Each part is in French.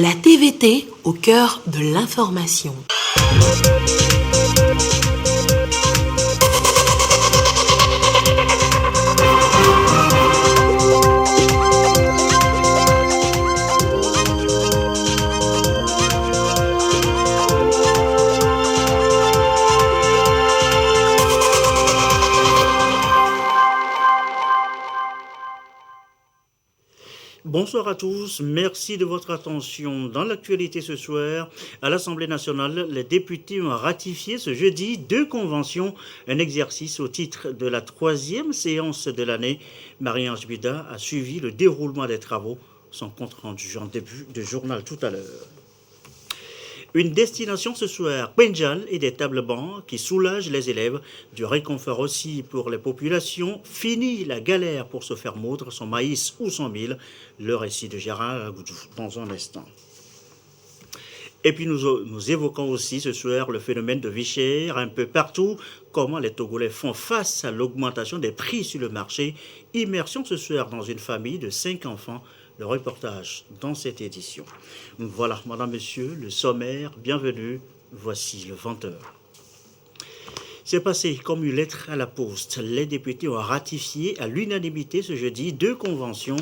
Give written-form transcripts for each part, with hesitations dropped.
La TVT au cœur de l'information. Bonsoir à tous, merci de votre attention. Dans l'actualité ce soir, à l'Assemblée nationale, les députés ont ratifié ce jeudi 2 conventions, un exercice au titre de la 3e séance de l'année. Marie-Ange Bida a suivi le déroulement des travaux, son compte rendu en début de journal tout à l'heure. Une destination ce soir, Penjal et des tables bancs qui soulagent les élèves, du réconfort aussi pour les populations. Fini la galère pour se faire moudre son maïs ou son mil. Le récit de Gérard Agoudou dans un instant. Et puis nous évoquons aussi ce soir le phénomène de vie chère un peu partout, comment les Togolais font face à l'augmentation des prix sur le marché. Immersion ce soir dans une famille de 5 enfants. Le reportage dans cette édition. Voilà, madame, monsieur, le sommaire, bienvenue, voici le 20h. C'est passé comme une lettre à la poste. Les députés ont ratifié à l'unanimité ce jeudi 2 conventions.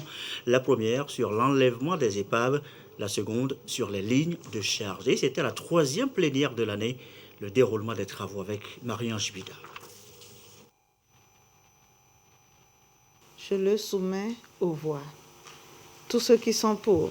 La première sur l'enlèvement des épaves, la seconde sur les lignes de charge. Et c'était la 3e plénière de l'année, le déroulement des travaux avec Marie-Ange Bida. Je le soumets aux voix. Tous ceux qui sont pour.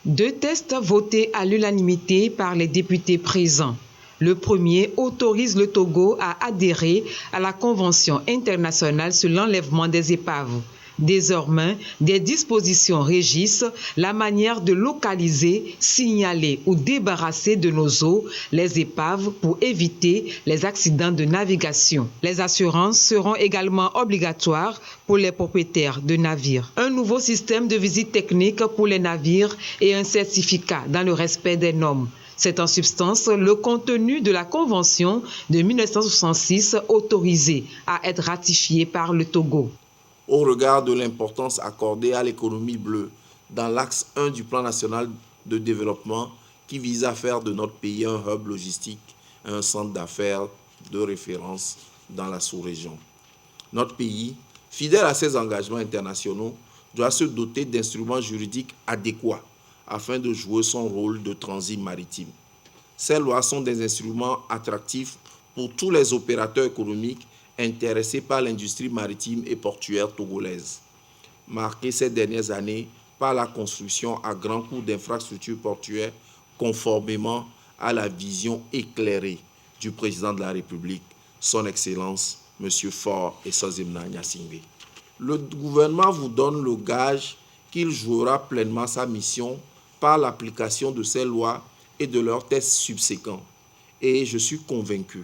2 textes votés à l'unanimité par les députés présents. Le premier autorise le Togo à adhérer à la Convention internationale sur l'enlèvement des épaves. Désormais, des dispositions régissent la manière de localiser, signaler ou débarrasser de nos eaux les épaves pour éviter les accidents de navigation. Les assurances seront également obligatoires pour les propriétaires de navires. Un nouveau système de visite technique pour les navires et un certificat dans le respect des normes. C'est en substance le contenu de la Convention de 1966 autorisée à être ratifiée par le Togo. Au regard de l'importance accordée à l'économie bleue dans l'axe 1 du plan national de développement qui vise à faire de notre pays un hub logistique et un centre d'affaires de référence dans la sous-région. Notre pays, fidèle à ses engagements internationaux, doit se doter d'instruments juridiques adéquats afin de jouer son rôle de transit maritime. Ces lois sont des instruments attractifs pour tous les opérateurs économiques intéressés par l'industrie maritime et portuaire togolaise, marquée ces dernières années par la construction à grands coûts d'infrastructures portuaires conformément à la vision éclairée du président de la République, son Excellence, M. Faure Essouzimna Gnassingbé. Le gouvernement vous donne le gage qu'il jouera pleinement sa mission par l'application de ces lois et de leurs tests subséquents. Et je suis convaincu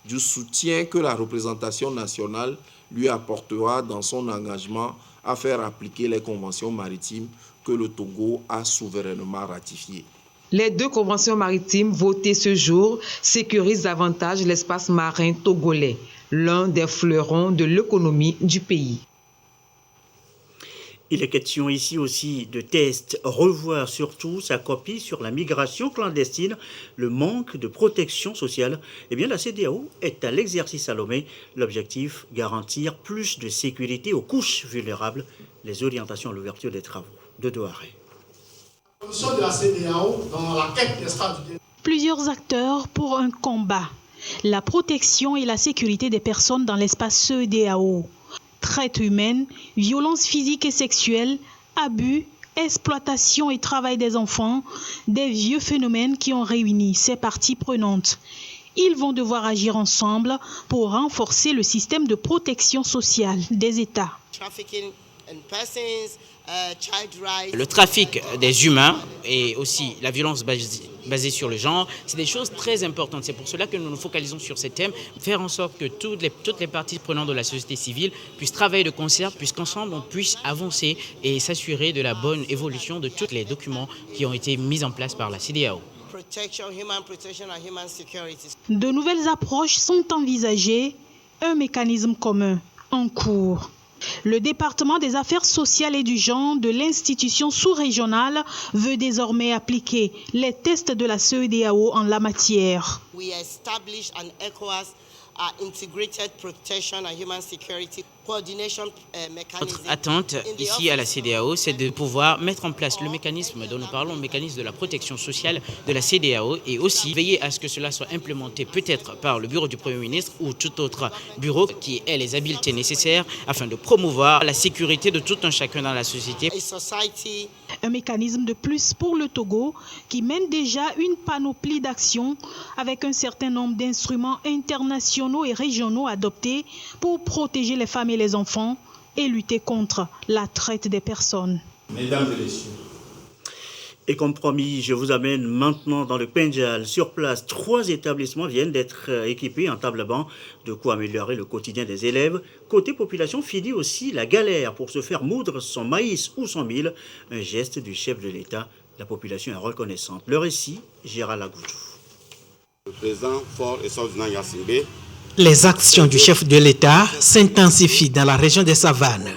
du soutien que la représentation nationale lui apportera dans son engagement à faire appliquer les conventions maritimes que le Togo a souverainement ratifiées. Les 2 conventions maritimes votées ce jour sécurisent davantage l'espace marin togolais, l'un des fleurons de l'économie du pays. Il est question ici aussi de tests, revoir surtout sa copie sur la migration clandestine, le manque de protection sociale. Eh bien, la CEDEAO est à l'exercice à Lomé. L'objectif, garantir plus de sécurité aux couches vulnérables, les orientations à l'ouverture des travaux de Douaré. Plusieurs acteurs pour un combat. La protection et la sécurité des personnes dans l'espace CEDEAO. Traite humaine, violence physique et sexuelle, abus, exploitation et travail des enfants, des vieux phénomènes qui ont réuni ces parties prenantes. Ils vont devoir agir ensemble pour renforcer le système de protection sociale des États. Le trafic des humains et aussi la violence basée sur le genre, c'est des choses très importantes. C'est pour cela que nous nous focalisons sur ces thèmes, faire en sorte que toutes les parties prenantes de la société civile puissent travailler de concert, puisqu'ensemble on puisse avancer et s'assurer de la bonne évolution de tous les documents qui ont été mis en place par la CEDEAO. De nouvelles approches sont envisagées, un mécanisme commun en cours. Le département des affaires sociales et du genre de l'institution sous-régionale veut désormais appliquer les tests de la CEDEAO en la matière. We establish an ECOWAS integrated protection and human security coordination mechanism. Notre attente ici à la CEDEAO, c'est de pouvoir mettre en place le mécanisme dont nous parlons, le mécanisme de la protection sociale de la CEDEAO, et aussi veiller à ce que cela soit implémenté peut-être par le bureau du Premier ministre ou tout autre bureau qui ait les habiletés nécessaires afin de promouvoir la sécurité de tout un chacun dans la société. Un mécanisme de plus pour le Togo qui mène déjà une panoplie d'actions avec un certain nombre d'instruments internationaux et régionaux adoptés pour protéger les femmes et les enfants et lutter contre la traite des personnes. Mesdames et messieurs. Et comme promis, je vous amène maintenant dans le Pendjal. Sur place, 3 établissements viennent d'être équipés en table-banc, de quoi améliorer le quotidien des élèves. Côté population, finit aussi la galère pour se faire moudre son maïs ou son mil. Un geste du chef de l'État. La population est reconnaissante. Le récit, Gérald Agoutou. Le président Fort et Sovnan Yassimbe. Les actions du chef de l'État s'intensifient dans la région des Savanes.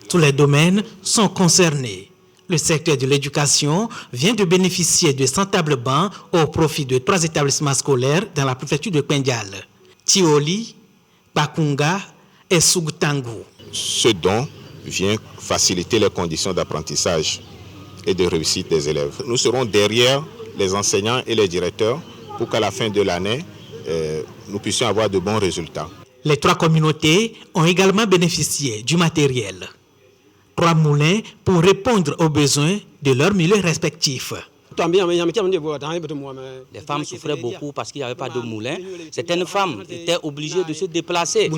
Tous les domaines sont concernés. Le secteur de l'éducation vient de bénéficier de 100 tables-bancs au profit de 3 établissements scolaires dans la préfecture de Pendjal, Tioli, Bakunga et Sougtangu. Ce don vient faciliter les conditions d'apprentissage et de réussite des élèves. Nous serons derrière les enseignants et les directeurs pour qu'à la fin de l'année, nous puissions avoir de bons résultats. Les 3 communautés ont également bénéficié du matériel. 3 moulins pour répondre aux besoins de leurs milieux respectifs. Les femmes souffraient beaucoup parce qu'il n'y avait pas de moulin. Certaines femmes étaient obligées de se déplacer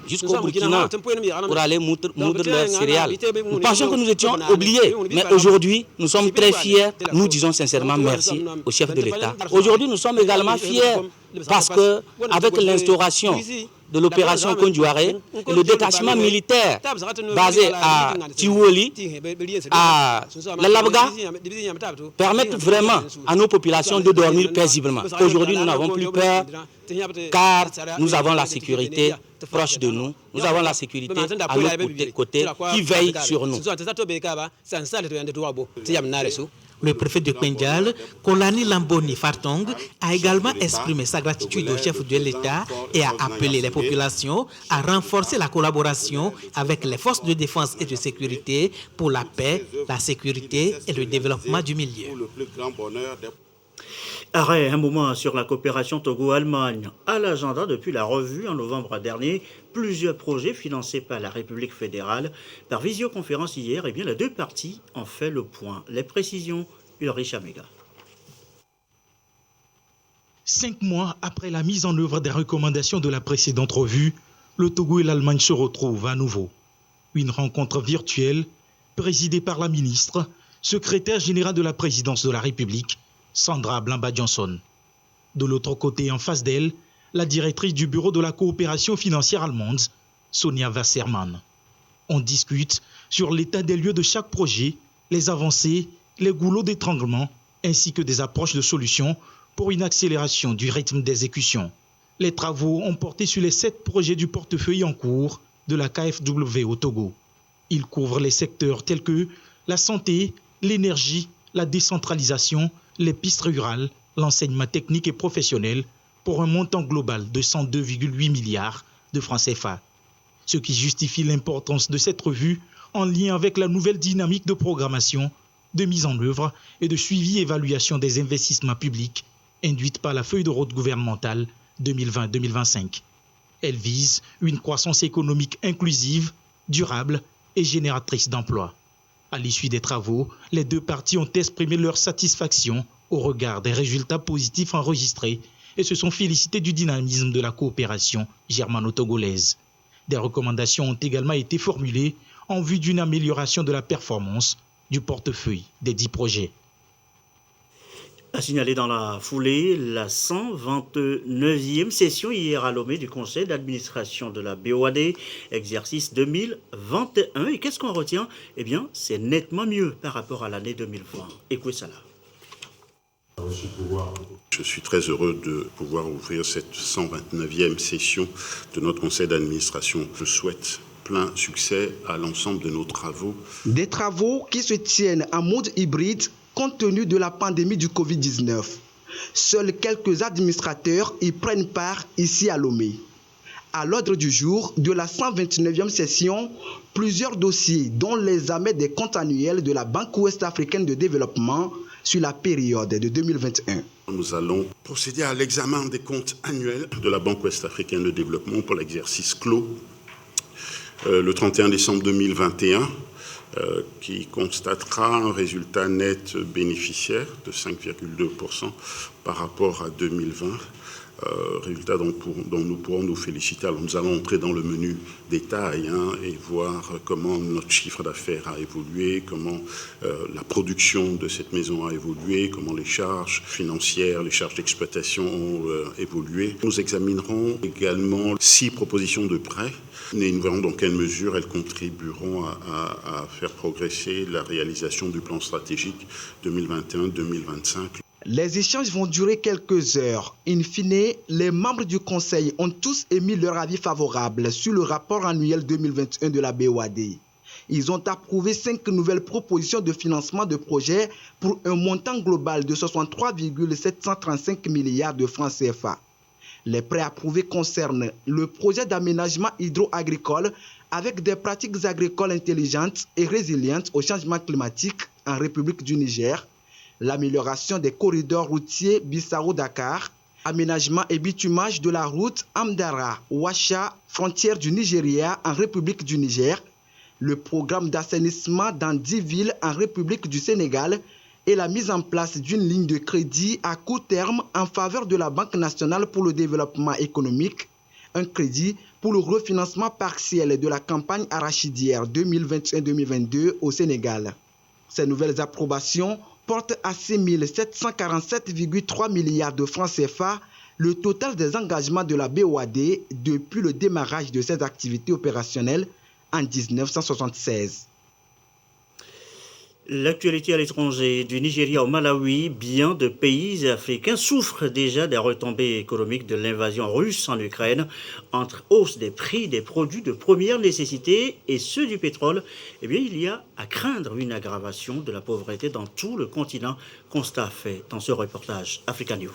jusqu'au Burkina pour aller moudre leurs céréales. Nous pensions que nous étions oubliés, mais aujourd'hui, nous sommes très fiers. Nous disons sincèrement merci au chef de l'État. Aujourd'hui, nous sommes également fiers parce qu'avec l'instauration de l'opération Kondouaré, le détachement militaire basé à Tiwoli, à la Labga, permettent vraiment à nos populations de dormir paisiblement. Aujourd'hui, nous n'avons plus peur car nous avons la sécurité proche de nous. Nous avons la sécurité à notre côté qui veille sur nous. Le préfet de Pendjal, Kolani Lamboni Fartong, a également exprimé sa gratitude au chef de l'État et a appelé les populations à renforcer la collaboration avec les forces de défense et de sécurité pour la paix, la sécurité et le développement du milieu. Arrêt, un moment sur la coopération Togo-Allemagne. À l'agenda depuis la revue en novembre dernier, plusieurs projets financés par la République fédérale. Par visioconférence hier, eh bien, les 2 parties ont fait le point. Les précisions, Ulrich Amega. 5 mois après la mise en œuvre des recommandations de la précédente revue, le Togo et l'Allemagne se retrouvent à nouveau. Une rencontre virtuelle présidée par la ministre, secrétaire générale de la présidence de la République, Sandra Blamba-Johnson. De l'autre côté, en face d'elle, la directrice du bureau de la coopération financière allemande, Sonia Wassermann. On discute sur l'état des lieux de chaque projet, les avancées, les goulots d'étranglement, ainsi que des approches de solutions pour une accélération du rythme d'exécution. Les travaux ont porté sur les 7 projets du portefeuille en cours de la KfW au Togo. Ils couvrent les secteurs tels que la santé, l'énergie, la décentralisation, les pistes rurales, l'enseignement technique et professionnel pour un montant global de 102,8 milliards de francs CFA. Ce qui justifie l'importance de cette revue en lien avec la nouvelle dynamique de programmation, de mise en œuvre et de suivi et évaluation des investissements publics induite par la feuille de route gouvernementale 2020-2025. Elle vise une croissance économique inclusive, durable et génératrice d'emplois. À l'issue des travaux, les 2 parties ont exprimé leur satisfaction au regard des résultats positifs enregistrés et se sont félicités du dynamisme de la coopération germano-togolaise. Des recommandations ont également été formulées en vue d'une amélioration de la performance du portefeuille des 10 projets. A signalé dans la foulée la 129e session hier à Lomé du conseil d'administration de la BOAD, exercice 2021. Et qu'est-ce qu'on retient? Eh bien, c'est nettement mieux par rapport à l'année 2020. Écoutez ça là. Je suis très heureux de pouvoir ouvrir cette 129e session de notre conseil d'administration. Je souhaite plein succès à l'ensemble de nos travaux. Des travaux qui se tiennent en mode hybride compte tenu de la pandémie du Covid-19. Seuls quelques administrateurs y prennent part ici à Lomé. À l'ordre du jour de la 129e session, plusieurs dossiers, dont l'examen des comptes annuels de la Banque ouest-africaine de développement sur la période de 2021. Nous allons procéder à l'examen des comptes annuels de la Banque ouest-africaine de développement pour l'exercice clos le 31 décembre 2021, qui constatera un résultat net bénéficiaire de 5,2% par rapport à 2020. Résultat dont nous pourrons nous féliciter. Alors nous allons entrer dans le menu détail et voir comment notre chiffre d'affaires a évolué, comment la production de cette maison a évolué, comment les charges financières, les charges d'exploitation ont évolué. Nous examinerons également 6 propositions de prêts et nous verrons dans quelle mesure elles contribueront à faire progresser la réalisation du plan stratégique 2021-2025. Les échanges vont durer quelques heures. In fine, les membres du Conseil ont tous émis leur avis favorable sur le rapport annuel 2021 de la BOAD. Ils ont approuvé 5 nouvelles propositions de financement de projets pour un montant global de 63,735 milliards de francs CFA. Les prêts approuvés concernent le projet d'aménagement hydro-agricole avec des pratiques agricoles intelligentes et résilientes au changement climatique en République du Niger, l'amélioration des corridors routiers Bissau-Dakar, aménagement et bitumage de la route Amdara-Ouacha, frontière du Nigeria en République du Niger, le programme d'assainissement dans 10 villes en République du Sénégal et la mise en place d'une ligne de crédit à court terme en faveur de la Banque nationale pour le développement économique, un crédit pour le refinancement partiel de la campagne arachidière 2021-2022 au Sénégal. Ces nouvelles approbations porte à 6 747,3 milliards de francs CFA le total des engagements de la BOAD depuis le démarrage de ses activités opérationnelles en 1976. L'actualité à l'étranger, du Nigeria au Malawi, bien de pays africains souffrent déjà des retombées économiques de l'invasion russe en Ukraine. Entre hausse des prix des produits de première nécessité et ceux du pétrole, eh bien, il y a à craindre une aggravation de la pauvreté dans tout le continent. Constat fait dans ce reportage Africa News.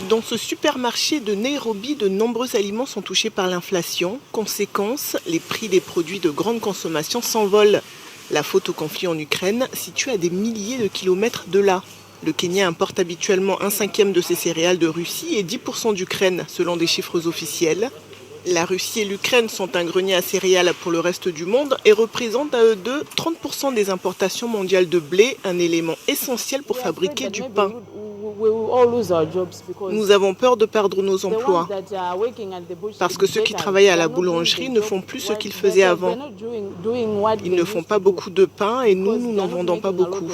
Dans ce supermarché de Nairobi, de nombreux aliments sont touchés par l'inflation. Conséquence, les prix des produits de grande consommation s'envolent. La faute au conflit en Ukraine, située à des milliers de kilomètres de là. Le Kenya importe habituellement 1/5 de ses céréales de Russie et 10% d'Ukraine, selon des chiffres officiels. La Russie et l'Ukraine sont un grenier à céréales pour le reste du monde et représentent à eux deux 30% des importations mondiales de blé, un élément essentiel pour fabriquer du pain. Nous avons peur de perdre nos emplois parce que ceux qui travaillent à la boulangerie ne font plus ce qu'ils faisaient avant. Ils ne font pas beaucoup de pain et nous n'en vendons pas beaucoup.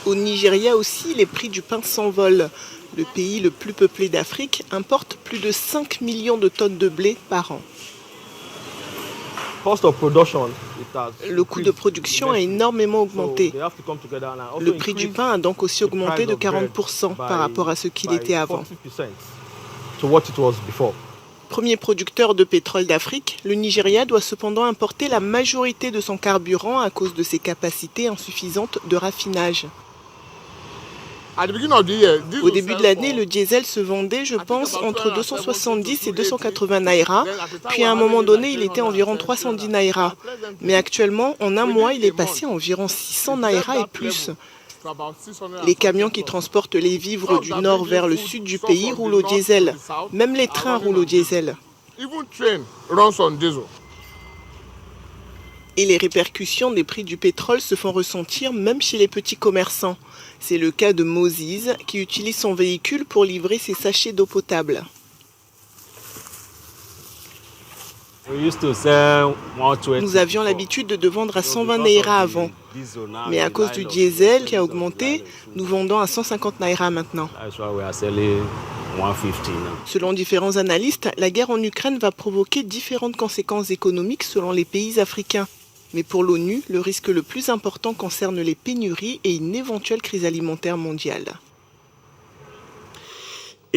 Au Nigeria aussi, les prix du pain s'envolent. Le pays le plus peuplé d'Afrique importe plus de 5 millions de tonnes de blé par an. Le coût de production a énormément augmenté. Le prix du pain a donc aussi augmenté de 40% par rapport à ce qu'il était avant. Premier producteur de pétrole d'Afrique, le Nigeria doit cependant importer la majorité de son carburant à cause de ses capacités insuffisantes de raffinage. Au début de l'année, le diesel se vendait, je pense, entre 270 et 280 naira. Puis à un moment donné, il était environ 310 naira. Mais actuellement, en un mois, il est passé à environ 600 naira et plus. Les camions qui transportent les vivres du nord vers le sud du pays roulent au diesel. Même les trains roulent au diesel. Et les répercussions des prix du pétrole se font ressentir même chez les petits commerçants. C'est le cas de Moses qui utilise son véhicule pour livrer ses sachets d'eau potable. Nous avions l'habitude de vendre à 120 naira avant. Mais à cause du diesel qui a augmenté, nous vendons à 150 naira maintenant. Selon différents analystes, la guerre en Ukraine va provoquer différentes conséquences économiques selon les pays africains. Mais pour l'ONU, le risque le plus important concerne les pénuries et une éventuelle crise alimentaire mondiale.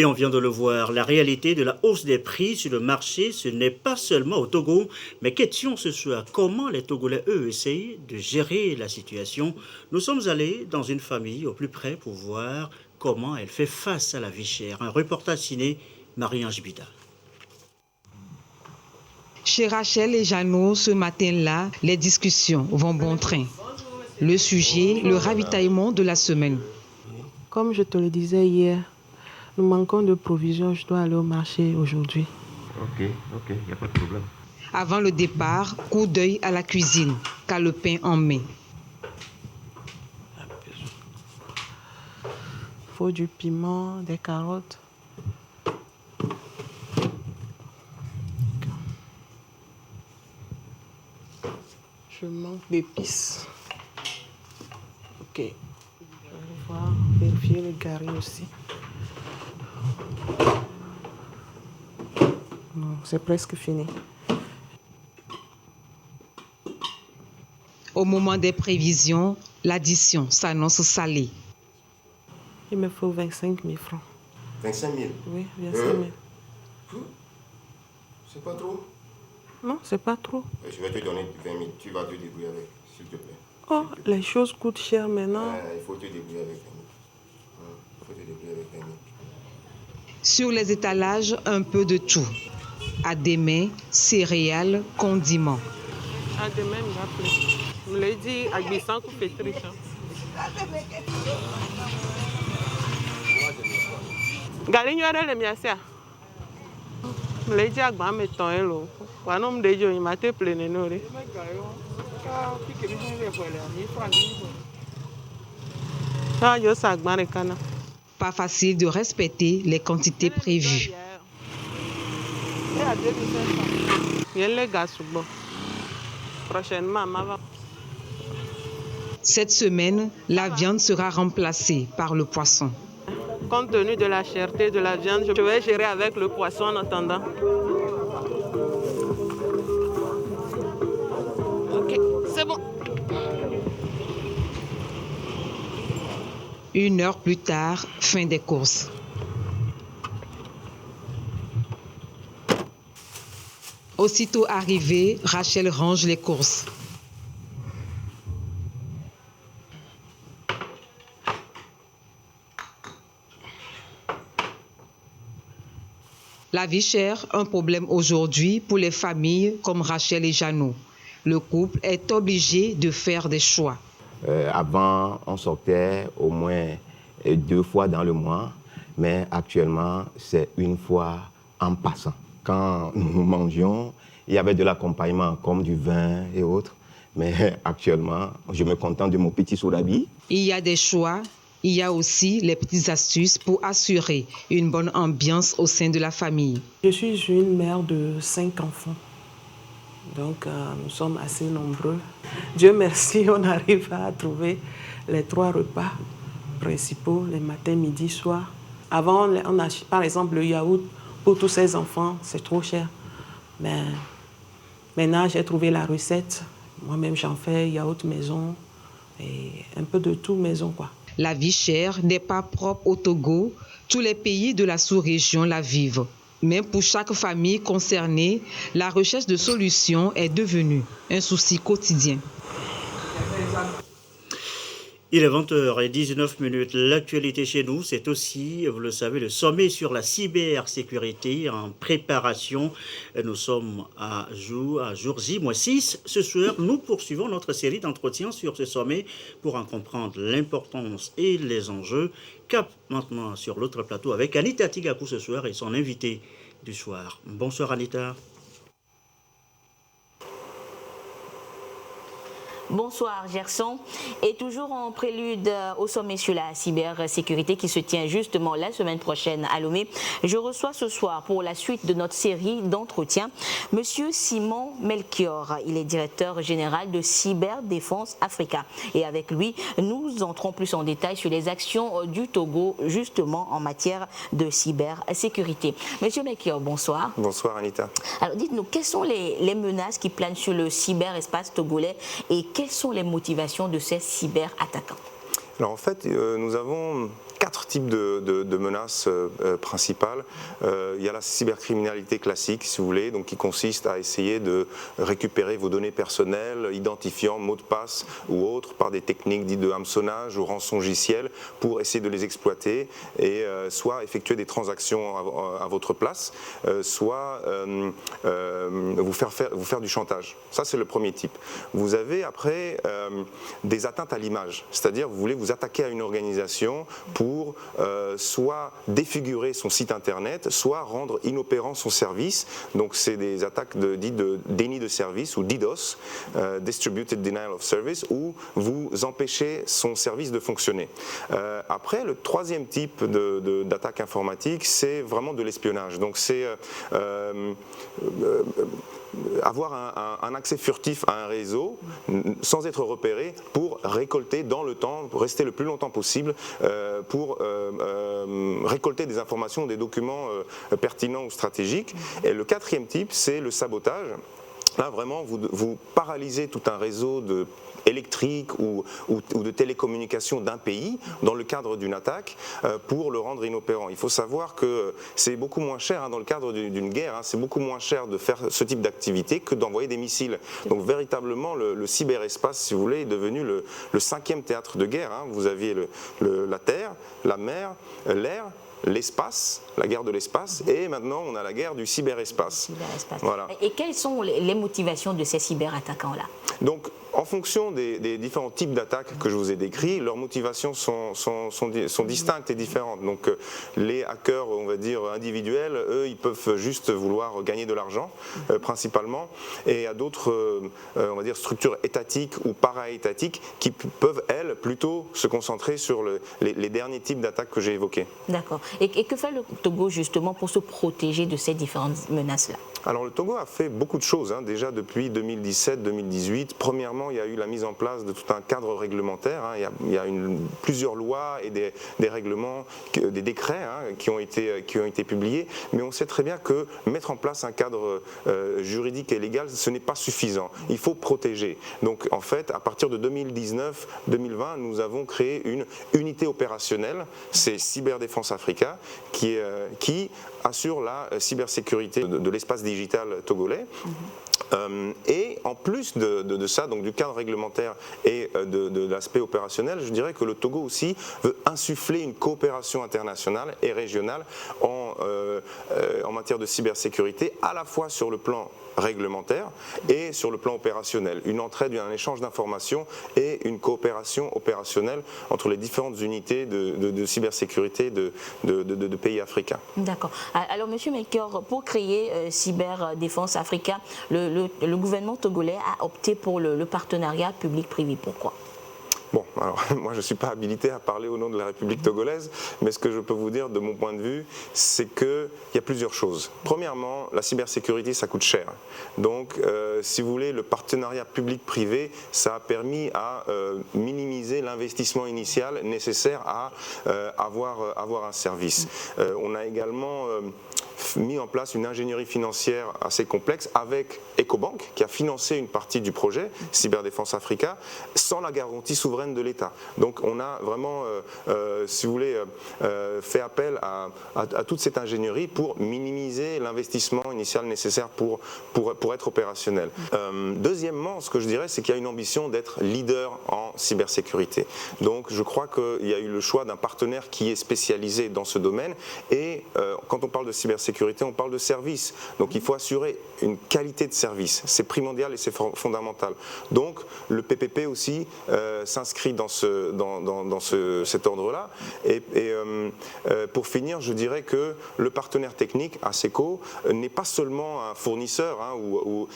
Et on vient de le voir, la réalité de la hausse des prix sur le marché, ce n'est pas seulement au Togo, mais question ce soir, comment les Togolais, eux, essayent de gérer la situation. Nous sommes allés dans une famille au plus près pour voir comment elle fait face à la vie chère. Un reportage signé Marie-Ange Bida. Chez Rachel et Jeannot, ce matin-là, les discussions vont bon train. Le sujet, le ravitaillement de la semaine. Comme je te le disais hier, nous manquons de provisions. Je dois aller au marché aujourd'hui. Ok, il n'y a pas de problème. Avant le départ, coup d'œil à la cuisine, car le pain en met. Il faut du piment, des carottes. Je manque d'épices. Ok. Je vais voir, vérifier le gari aussi. Non, c'est presque fini. Au moment des prévisions, l'addition s'annonce salée. Il me faut 25 000 francs. 25 000? Oui, 25 000. C'est pas trop? Non, c'est pas trop. Je vais te donner 20 000. Tu vas te débrouiller avec, s'il te plaît. Oh, les choses coûtent cher maintenant. Il faut te débrouiller avec 20 000. Il faut te débrouiller avec 20 000. Sur les étalages, un peu de tout. À demain, céréales, condiments. À demain, je me l'ai dit, à Bissan, qu'on fait très cher. Galinho era le miasia. Me le dit à grand meton hello. Quand on me dit il m'a été plein de Pas facile de respecter les quantités prévues. Cette semaine, la viande sera remplacée par le poisson. Compte tenu de la cherté de la viande, je vais gérer avec le poisson en attendant. Ok, c'est bon. 1 heure plus tard, fin des courses. Aussitôt arrivée, Rachel range les courses. La vie chère, un problème aujourd'hui pour les familles comme Rachel et Jeannot. Le couple est obligé de faire des choix. Avant, on sortait au moins 2 fois dans le mois, mais actuellement, c'est 1 fois en passant. Quand nous mangions, il y avait de l'accompagnement comme du vin et autres, mais actuellement, je me contente de mon petit sodabi. Il y a des choix. Il y a aussi les petites astuces pour assurer une bonne ambiance au sein de la famille. Je suis une mère de 5 enfants. Donc, nous sommes assez nombreux. Dieu merci, on arrive à trouver les 3 repas principaux, les matins, midi, soir. Avant, on a, par exemple, le yaourt pour tous ces enfants, c'est trop cher. Mais maintenant, j'ai trouvé la recette. Moi-même, j'en fais yaourt maison et un peu de tout maison, quoi. La vie chère n'est pas propre au Togo. Tous les pays de la sous-région la vivent. Mais pour chaque famille concernée, la recherche de solutions est devenue un souci quotidien. Il est 20h19. L'actualité chez nous, c'est aussi, vous le savez, le sommet sur la cybersécurité en préparation. Nous sommes à jour J-6. Ce soir, nous poursuivons notre série d'entretiens sur ce sommet pour en comprendre l'importance et les enjeux. Cap maintenant sur l'autre plateau avec Anita Tigakou ce soir et son invité du soir. Bonsoir Anita. Bonsoir Gerson. Et toujours en prélude au sommet sur la cybersécurité qui se tient justement la semaine prochaine à Lomé, je reçois ce soir pour la suite de notre série d'entretiens Monsieur Simon Melchior. Il est directeur général de Cyberdéfense Africa. Et avec lui, nous entrons plus en détail sur les actions du Togo justement en matière de cybersécurité. Monsieur Melchior, bonsoir. Bonsoir Anita. Alors dites-nous, quelles sont les menaces qui planent sur le cyberespace togolais et quelles sont les motivations de ces cyberattaquants? Alors en fait, nous avons 4 types de menaces principales. Il y a la cybercriminalité classique, si vous voulez, donc qui consiste à essayer de récupérer vos données personnelles, identifiants, mots de passe ou autres, par des techniques dites de hameçonnage ou rançongiciel, pour essayer de les exploiter et soit effectuer des transactions à votre place, soit vous faire du chantage. Ça, c'est le premier type. Vous avez après des atteintes à l'image, c'est-à-dire vous voulez vous attaquer à une organisation pour soit défigurer son site internet, soit rendre inopérant son service. Donc c'est des attaques dites de déni de service ou DDoS, Distributed Denial of Service, où vous empêchez son service de fonctionner. Après, le troisième type d'attaque informatique, c'est vraiment de l'espionnage. Donc c'est avoir un accès furtif à un réseau sans être repéré pour récolter dans le temps, pour rester le plus longtemps possible, pour récolter des informations, des documents pertinents ou stratégiques. Et le quatrième type, c'est le sabotage. Là, vraiment, vous paralysez tout un réseau électrique ou de télécommunications d'un pays dans le cadre d'une attaque pour le rendre inopérant. Il faut savoir que c'est beaucoup moins cher dans le cadre d'une guerre, c'est beaucoup moins cher de faire ce type d'activité que d'envoyer des missiles. Donc véritablement le cyberespace, si vous voulez, est devenu le 5e théâtre de guerre. Vous aviez la terre, la mer, l'air, l'espace, la guerre de l'espace, et maintenant on a la guerre du cyberespace. Voilà. Et quelles sont les motivations de ces cyberattaquants-là? Donc, en fonction des différents types d'attaques que je vous ai décrits, leurs motivations sont distinctes et différentes. Donc les hackers, on va dire, individuels, eux, ils peuvent juste vouloir gagner de l'argent, principalement. Et il y a d'autres, on va dire, structures étatiques ou para-étatiques qui peuvent, elles, plutôt se concentrer sur les derniers types d'attaques que j'ai évoqués. D'accord. Et que fait le Togo, justement, pour se protéger de ces différentes menaces-là? Alors le Togo a fait beaucoup de choses, déjà depuis 2017-2018. Premièrement, il y a eu la mise en place de tout un cadre réglementaire. Il y a plusieurs lois et des règlements, des décrets qui ont été publiés. Mais on sait très bien que mettre en place un cadre juridique et légal, ce n'est pas suffisant. Il faut protéger. Donc en fait, à partir de 2019-2020, nous avons créé une unité opérationnelle, c'est Cyberdéfense Africa, qui assure la cybersécurité de l'espace digital togolais. Et en plus de ça, donc du cadre réglementaire et de l'aspect opérationnel, je dirais que le Togo aussi veut insuffler une coopération internationale et régionale en matière de cybersécurité, à la fois sur le plan réglementaire et sur le plan opérationnel. Une entraide, un échange d'informations et une coopération opérationnelle entre les différentes unités de cybersécurité de pays africains. D'accord. Alors, M. Melchior, pour créer Cyberdéfense Africa, le gouvernement togolais a opté pour le partenariat public-privé. Pourquoi ? Bon, alors moi je ne suis pas habilité à parler au nom de la République togolaise, mais ce que je peux vous dire de mon point de vue, c'est qu'il y a plusieurs choses. Premièrement, la cybersécurité, ça coûte cher. Donc, si vous voulez, le partenariat public-privé, ça a permis à minimiser l'investissement initial nécessaire à avoir un service. On a également mis en place une ingénierie financière assez complexe avec Ecobank, qui a financé une partie du projet Cyberdéfense Africa, sans la garantie souveraine de l'État. Donc on a vraiment, si vous voulez, fait appel à toute cette ingénierie pour minimiser l'investissement initial nécessaire pour être opérationnel. Deuxièmement, ce que je dirais, c'est qu'il y a une ambition d'être leader en cybersécurité. Donc je crois qu'il y a eu le choix d'un partenaire qui est spécialisé dans ce domaine, et quand on parle de cybersécurité, on parle de service. Donc il faut assurer une qualité de service. C'est primordial et c'est fondamental. Donc le PPP aussi s'inscrit dans cet ordre-là. Et pour finir, je dirais que le partenaire technique, ASECO, n'est pas seulement un fournisseur,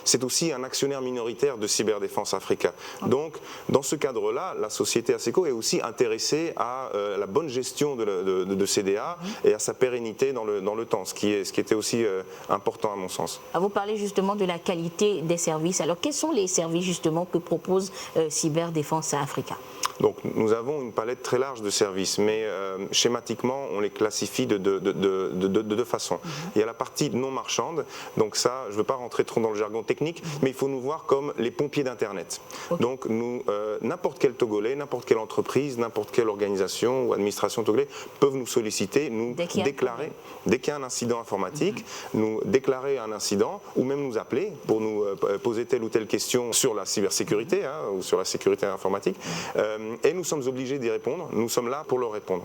c'est aussi un actionnaire minoritaire de Cyberdéfense Africa. Donc dans ce cadre-là, la société ASECO est aussi intéressée à la bonne gestion de CDA et à sa pérennité dans le temps, ce qui était aussi important à mon sens. Vous parlez justement de la qualité des services. Alors quels sont les services justement que propose Cyberdéfense Africa ? Donc nous avons une palette très large de services, mais schématiquement on les classifie de deux façons. Il y a la partie non marchande, donc ça je ne veux pas rentrer trop dans le jargon technique, mais il faut nous voir comme les pompiers d'Internet. Donc nous, n'importe quel Togolais, n'importe quelle entreprise, n'importe quelle organisation ou administration togolaise peuvent nous solliciter, nous déclarer, dès qu'il y a un incident informatique, nous déclarer un incident ou même nous appeler pour nous poser telle ou telle question sur la cybersécurité ou sur la sécurité informatique. Et nous sommes obligés d'y répondre, nous sommes là pour leur répondre.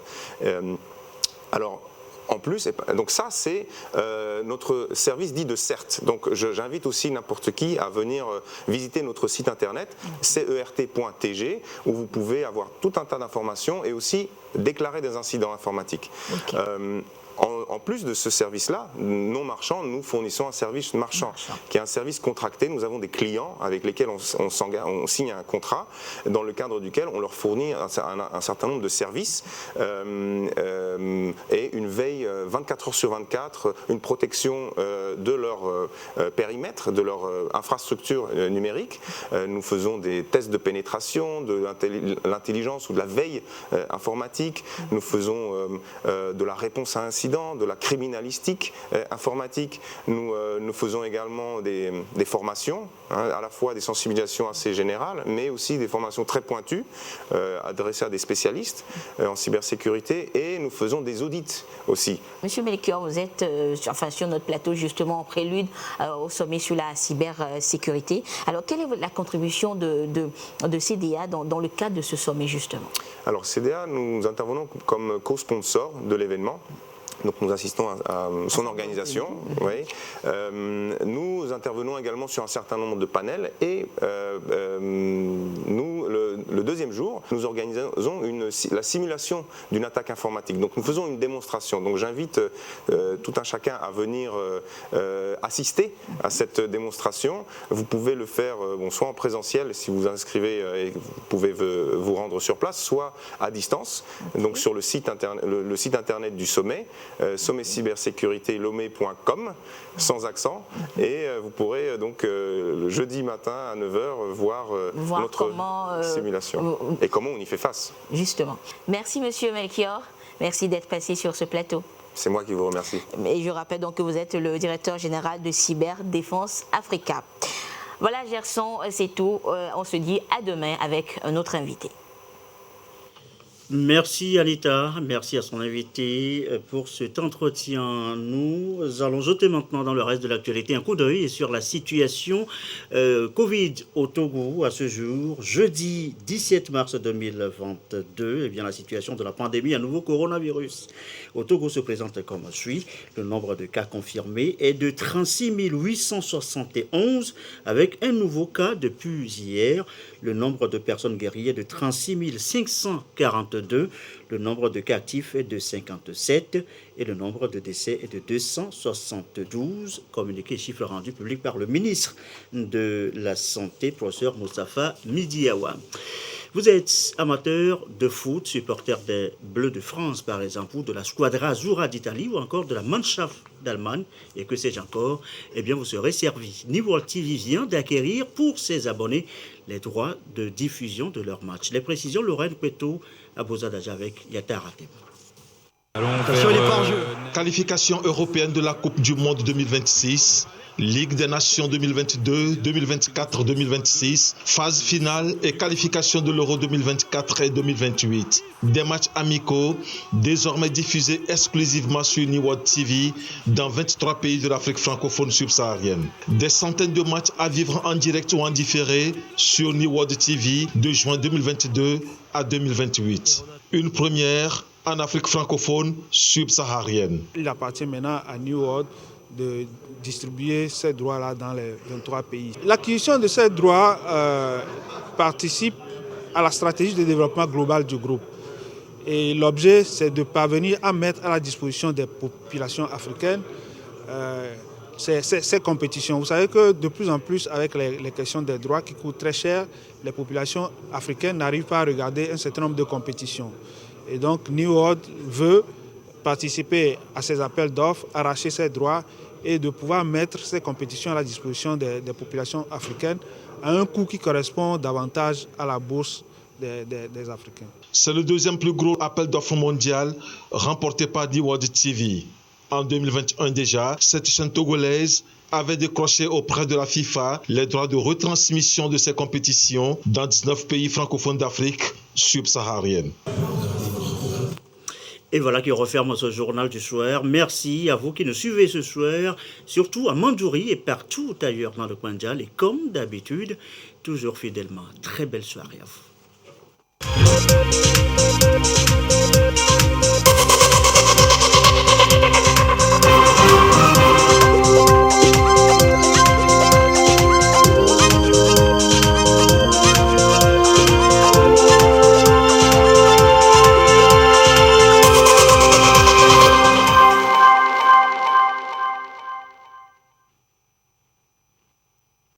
Alors, en plus, donc ça c'est notre service dit de CERT. Donc j'invite aussi n'importe qui à venir visiter notre site internet cert.tg où vous pouvez avoir tout un tas d'informations et aussi déclarer des incidents informatiques. En plus de ce service-là, non marchand, nous fournissons un service marchand, qui est un service contracté. Nous avons des clients avec lesquels on signe un contrat, dans le cadre duquel on leur fournit un certain nombre de services et une veille 24 heures sur 24, une protection de leur périmètre, de leur infrastructure numérique. Nous faisons des tests de pénétration, de l'intelligence ou de la veille informatique. Nous faisons de la réponse à incidents, de la criminalistique informatique. Nous faisons également des formations, à la fois des sensibilisations assez générales, mais aussi des formations très pointues, adressées à des spécialistes en cybersécurité, et nous faisons des audits aussi. Monsieur Melchior, vous êtes sur notre plateau justement en prélude au sommet sur la cybersécurité. Alors quelle est la contribution de CDA dans le cadre de ce sommet justement? Alors CDA, nous intervenons comme co-sponsor de l'événement. Donc nous assistons à son organisation. Oui. Nous intervenons également sur un certain nombre de panels et nous, le deuxième jour, nous organisons la simulation d'une attaque informatique. Donc nous faisons une démonstration. Donc j'invite tout un chacun à venir assister à cette démonstration. Vous pouvez le faire soit en présentiel si vous inscrivez et vous pouvez vous rendre sur place, soit à distance, donc sur le site internet du sommet. sommetcybersécuritéLomé.com sans accent, et vous pourrez donc le jeudi matin à 9h voir notre simulation et comment on y fait face. Justement. Merci Monsieur Melchior, merci d'être passé sur ce plateau. C'est moi qui vous remercie. Et je rappelle donc que vous êtes le directeur général de Cyberdéfense Africa. Voilà Gerson, c'est tout. On se dit à demain avec un autre invité. Merci Anita, merci à son invité pour cet entretien. Nous allons jeter maintenant dans le reste de l'actualité un coup d'œil sur la situation Covid au Togo à ce jour, jeudi 17 mars 2022. Eh bien, la situation de la pandémie à nouveau coronavirus au Togo se présente comme suit. Le nombre de cas confirmés est de 36 871 avec un nouveau cas depuis hier. Le nombre de personnes guéries est de 36 542. Le nombre de cas actifs est de 57 et le nombre de décès est de 272, communiqué chiffre rendu public par le ministre de la Santé, professeur Moustapha Midiawa. Vous êtes amateur de foot, supporter des Bleus de France par exemple, ou de la Squadra Azzurra d'Italie, ou encore de la Mannschaft d'Allemagne, et que sais-je encore, eh bien vous serez servi. New World TV vient d'acquérir pour ses abonnés les droits de diffusion de leurs matchs. Les précisions, Lorraine Peto, Abozadaja avec Yatar Atem. Qualification européenne de la Coupe du Monde 2026, Ligue des Nations 2022, 2024, 2026, phase finale et qualification de l'Euro 2024 et 2028. Des matchs amicaux, désormais diffusés exclusivement sur New World TV dans 23 pays de l'Afrique francophone subsaharienne. Des centaines de matchs à vivre en direct ou en différé sur New World TV de juin 2022 à 2028. Une première en Afrique francophone subsaharienne. Il appartient maintenant à New World de distribuer ces droits-là dans les 23 pays. L'acquisition de ces droits participe à la stratégie de développement global du groupe. Et l'objet, c'est de parvenir à mettre à la disposition des populations africaines ces compétitions. Vous savez que de plus en plus, avec les questions des droits qui coûtent très cher, les populations africaines n'arrivent pas à regarder un certain nombre de compétitions. Et donc, New World veut participer à ces appels d'offres, arracher ces droits et de pouvoir mettre ces compétitions à la disposition des populations africaines à un coût qui correspond davantage à la bourse des Africains. C'est le deuxième plus gros appel d'offres mondial remporté par D-World TV. En 2021 déjà, cette chaîne togolaise avait décroché auprès de la FIFA les droits de retransmission de ces compétitions dans 19 pays francophones d'Afrique subsaharienne. Et voilà qui referme ce journal du soir. Merci à vous qui nous suivez ce soir, surtout à Mandjouri et partout ailleurs dans le Mandjal. Et comme d'habitude, toujours fidèlement. Très belle soirée à vous.